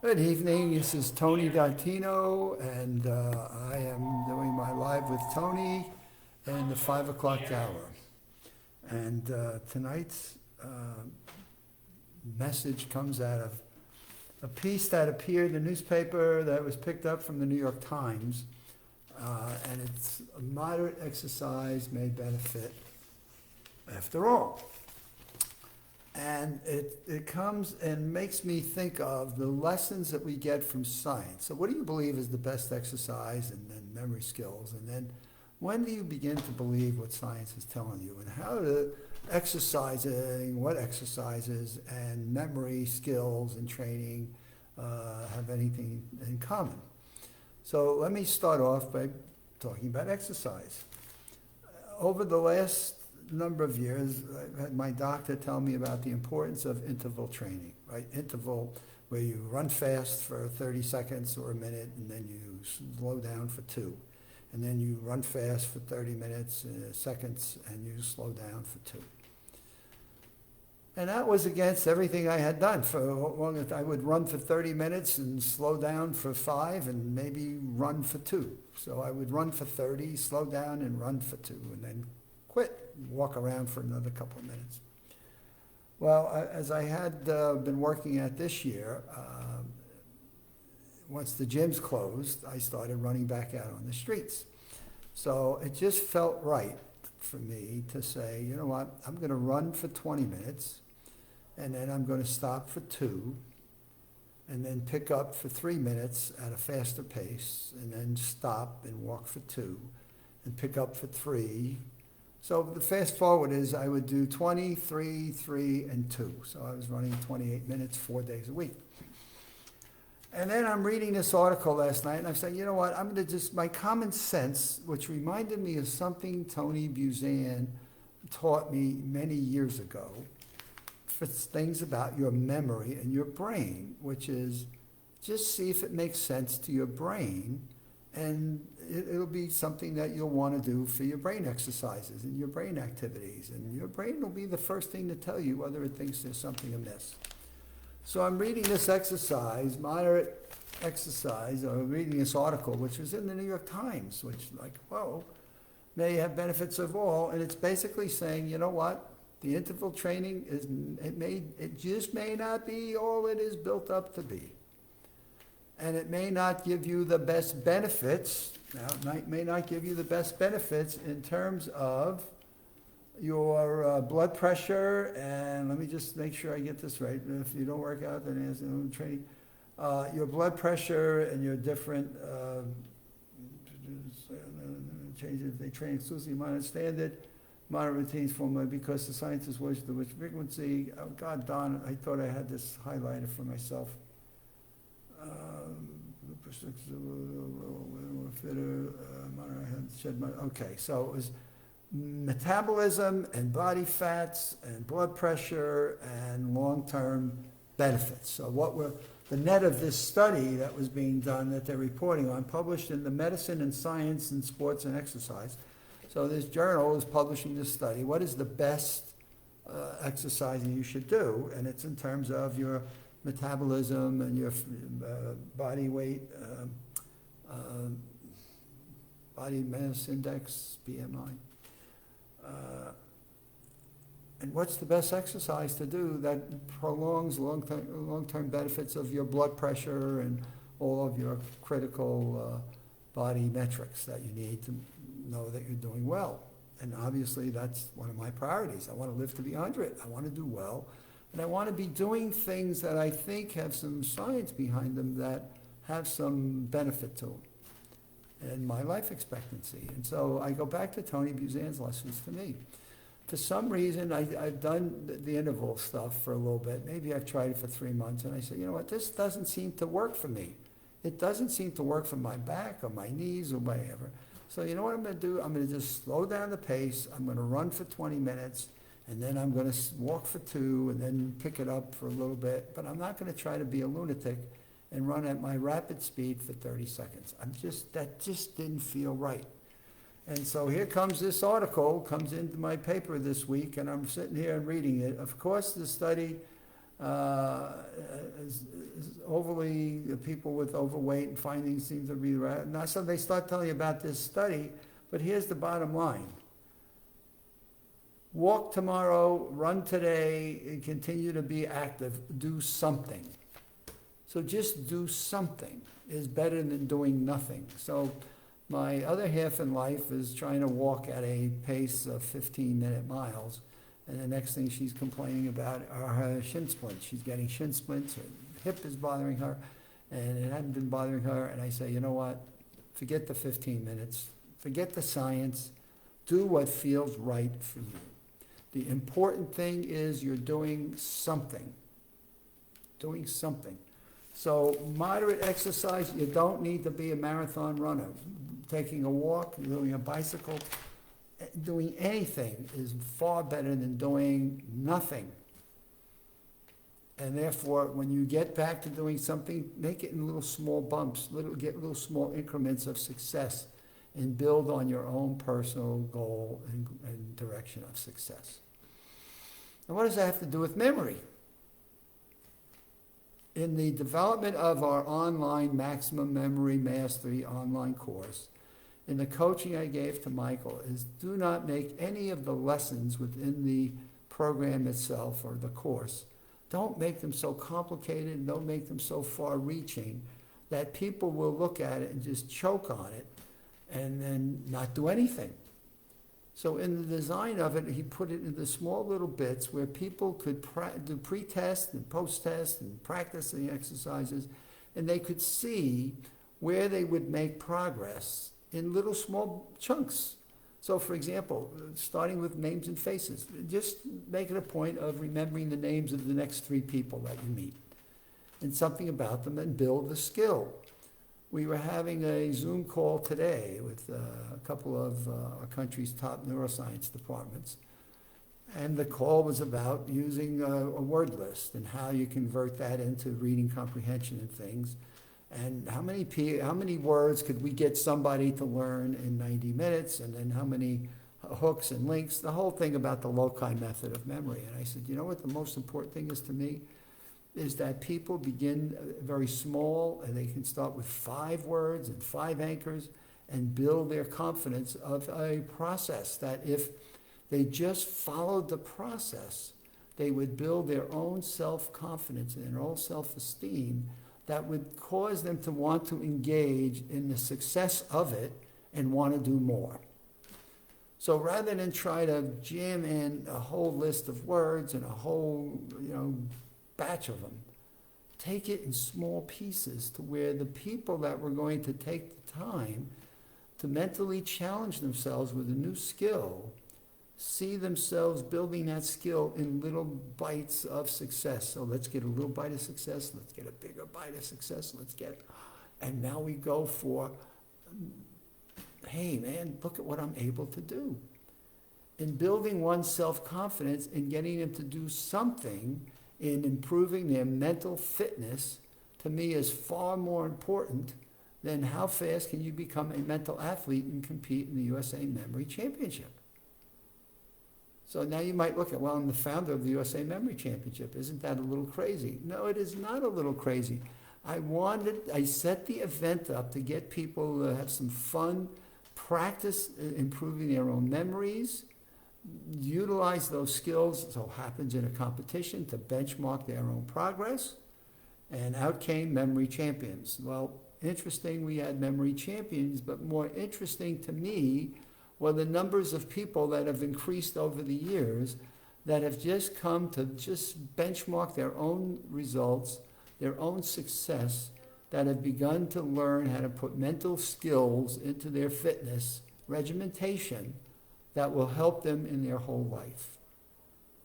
Good evening, this is Tony D'Artino, and I am doing my Live with Tony in the 5 o'clock hour. And tonight's message comes out of a piece that appeared in the newspaper that was picked up from the New York Times, and it's a moderate exercise may benefit after all. And it comes and makes me think of the lessons that we get from science. So what do you believe is the best exercise and then memory skills? And then when do you begin to believe what science is telling you? And how do exercising, what exercises and memory skills and training have anything in common? So let me start off by talking about exercise. Over the last number of years, I've had my doctor tell me about the importance of interval training, right? Interval where you run fast for 30 seconds or a minute, and then you slow down for 2. And then you run fast for 30 minutes, seconds, and you slow down for 2. And that was against everything I had done. For long as I would run for 30 minutes and slow down for 5 and maybe run for 2. So I would run for 30, slow down and run for 2, and then quit, walk around for another couple of minutes. Well, as I had been working at this year, once the gyms closed, I started running back out on the streets. So it just felt right for me to say, you know what, I'm going to run for 20 minutes, and then I'm going to stop for 2, and then pick up for 3 minutes at a faster pace, and then stop and walk for 2, and pick up for 3. So the fast forward is I would do 20, 3, 3, and 2. So I was running 28 minutes, 4 days a week. And then I'm reading this article last night, and I'm saying, you know what, I'm going to just, my common sense, which reminded me of something Tony Buzan taught me many years ago, for things about your memory and your brain, which is just see if it makes sense to your brain, and it'll be something that you'll want to do for your brain exercises and your brain activities. And your brain will be the first thing to tell you whether it thinks there's something amiss. So I'm reading this exercise, moderate exercise, or reading this article, which was in the New York Times, which like, whoa, may have benefits of all. And it's basically saying, you know what? The interval training, it just may not be all it is built up to be. And it may not give you the best benefits. Now, it may not give you the best benefits in terms of your blood pressure, and let me just make sure I get this right. If you don't work out, then there's no training. Your blood pressure and your different changes, they train exclusively moderate standard, moderate routines formula because the scientists wish the which frequency. Oh, God darn, I thought I had this highlighted for myself. Okay, so it was metabolism and body fats and blood pressure and long-term benefits. So what were the net of this study that was being done that they're reporting on, published in the Medicine and Science and Sports and Exercise. So this journal is publishing this study. What is the best exercising you should do? And it's in terms of your metabolism and your body weight, body mass index, BMI. And what's the best exercise to do that prolongs long-term benefits of your blood pressure and all of your critical body metrics that you need to know that you're doing well? And obviously that's one of my priorities. I want to live to be 100. I want to do well. And I want to be doing things that I think have some science behind them that have some benefit to them and my life expectancy. And so I go back to Tony Buzan's lessons to me. For some reason, I've done the interval stuff for a little bit. Maybe I've tried it for 3 months, and I said, you know what, this doesn't seem to work for me. It doesn't seem to work for my back or my knees or whatever. So you know what I'm going to do? I'm going to just slow down the pace. I'm going to run for 20 minutes. And then I'm going to walk for 2 and then pick it up for a little bit. But I'm not going to try to be a lunatic and run at my rapid speed for 30 seconds. That just didn't feel right. And so here comes this article, comes into my paper this week, and I'm sitting here and reading it. Of course, the study is overly, people with overweight and findings seem to be, now so they start telling you about this study, but here's the bottom line. Walk tomorrow, run today, and continue to be active. Do something. So just do something is better than doing nothing. So my other half in life is trying to walk at a pace of 15-minute miles. And the next thing she's complaining about are her shin splints. She's getting shin splints, her hip is bothering her, and it hadn't been bothering her. And I say, you know what? Forget the 15 minutes. Forget the science. Do what feels right for you. The important thing is you're doing something. Doing something. So moderate exercise, you don't need to be a marathon runner. Taking a walk, doing a bicycle, doing anything is far better than doing nothing. And therefore, when you get back to doing something, make it in little small bumps, get little small increments of success, and build on your own personal goal and direction of success. And what does that have to do with memory? In the development of our online Maximum Memory Mastery online course, in the coaching I gave to Michael, is do not make any of the lessons within the program itself or the course, don't make them so complicated, don't make them so far-reaching that people will look at it and just choke on it and then not do anything. So in the design of it, he put it into small little bits where people could do pre-test and post-test and practice the exercises, and they could see where they would make progress in little small chunks. So for example, starting with names and faces, just make it a point of remembering the names of the next 3 people that you meet and something about them and build the skill. We were having a Zoom call today with a couple of our country's top neuroscience departments. And the call was about using a word list and how you convert that into reading comprehension and things. And how many words could we get somebody to learn in 90 minutes? And then how many hooks and links? The whole thing about the loci method of memory. And I said, you know what the most important thing is to me? Is that people begin very small and they can start with 5 words and 5 anchors and build their confidence of a process that if they just followed the process, they would build their own self-confidence and their own self-esteem that would cause them to want to engage in the success of it and want to do more. So rather than try to jam in a whole list of words and a whole, batch of them, take it in small pieces to where the people that were going to take the time to mentally challenge themselves with a new skill see themselves building that skill in little bites of success. So let's get a little bite of success, let's get a bigger bite of success, and now we go for, hey man, look at what I'm able to do. In building one's self-confidence and getting them to do something in improving their mental fitness, to me is far more important than how fast can you become a mental athlete and compete in the USA Memory Championship. So now you might look at, well, I'm the founder of the USA Memory Championship. Isn't that a little crazy? No, it is not a little crazy. I set the event up to get people to have some fun, practice improving their own memories, utilize those skills, so happens in a competition, to benchmark their own progress, and out came memory champions. Well, interesting we had memory champions, but more interesting to me were the numbers of people that have increased over the years that have just come to just benchmark their own results, their own success, that have begun to learn how to put mental skills into their fitness regimentation that will help them in their whole life.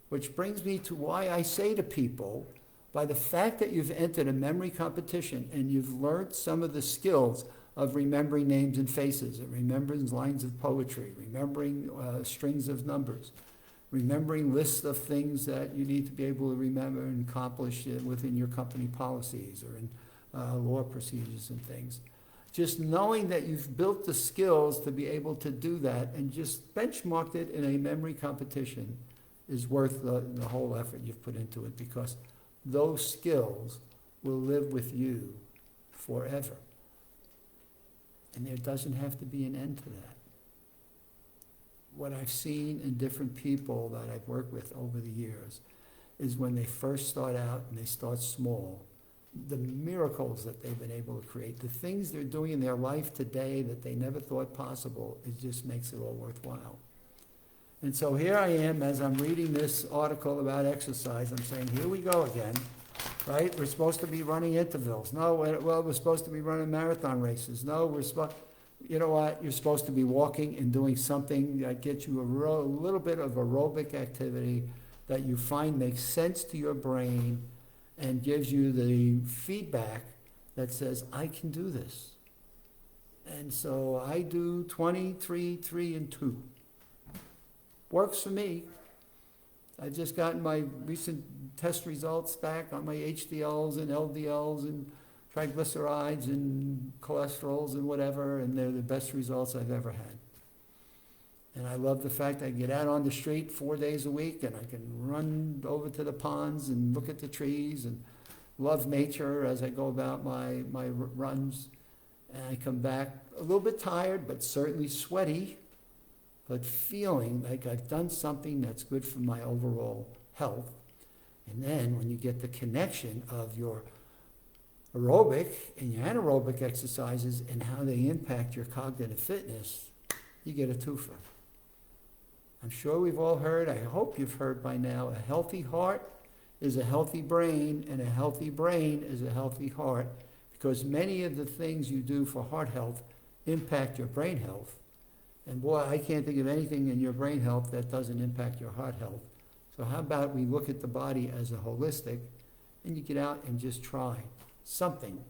Which brings me to why I say to people, by the fact that you've entered a memory competition and you've learned some of the skills of remembering names and faces, and remembering lines of poetry, remembering strings of numbers, remembering lists of things that you need to be able to remember and accomplish within your company policies or in law procedures and things. Just knowing that you've built the skills to be able to do that and just benchmarked it in a memory competition is worth the whole effort you've put into it, because those skills will live with you forever. And there doesn't have to be an end to that. What I've seen in different people that I've worked with over the years is when they first start out and they start small, the miracles that they've been able to create, the things they're doing in their life today that they never thought possible, it just makes it all worthwhile. And so here I am, as I'm reading this article about exercise, I'm saying, here we go again, right? We're supposed to be running intervals. No, well, we're supposed to be running marathon races. No, we're supposed, you know what? You're supposed to be walking and doing something that gets you a little bit of aerobic activity that you find makes sense to your brain and gives you the feedback that says, I can do this. And so I do 23, 3, and 2. Works for me. I've just gotten my recent test results back on my HDLs and LDLs and triglycerides and cholesterols and whatever, and they're the best results I've ever had. And I love the fact I get out on the street 4 days a week and I can run over to the ponds and look at the trees and love nature as I go about my runs. And I come back a little bit tired, but certainly sweaty, but feeling like I've done something that's good for my overall health. And then when you get the connection of your aerobic and your anaerobic exercises and how they impact your cognitive fitness, you get a twofer. I'm sure we've all heard, I hope you've heard by now, a healthy heart is a healthy brain, and a healthy brain is a healthy heart, because many of the things you do for heart health impact your brain health. And boy, I can't think of anything in your brain health that doesn't impact your heart health. So how about we look at the body as a holistic, and you get out and just try something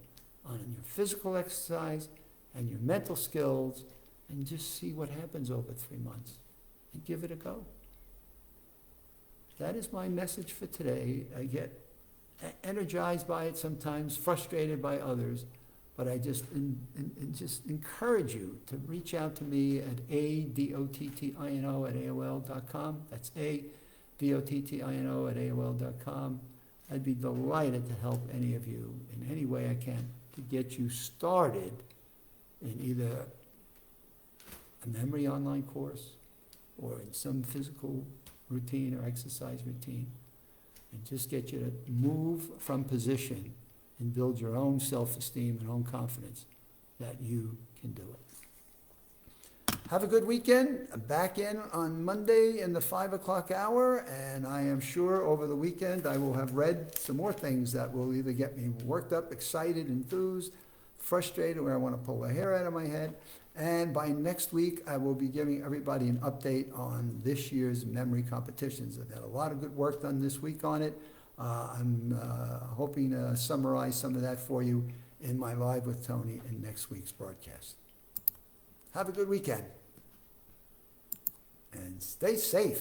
on your physical exercise and your mental skills, and just see what happens over 3 months. And give it a go. That is my message for today. I get energized by it sometimes, frustrated by others, but I just just encourage you to reach out to me at adottino@aol.com. That's adottino@aol.com. I'd be delighted to help any of you in any way I can to get you started in either a memory online course or in some physical routine or exercise routine, and just get you to move from position and build your own self-esteem and own confidence that you can do it. Have a good weekend. I'm back in on Monday in the 5 o'clock hour, and I am sure over the weekend I will have read some more things that will either get me worked up, excited, enthused, frustrated, where I want to pull the hair out of my head. And by next week, I will be giving everybody an update on this year's memory competitions. I've had a lot of good work done this week on it. I'm hoping to summarize some of that for you in my Live with Tony in next week's broadcast. Have a good weekend. And stay safe.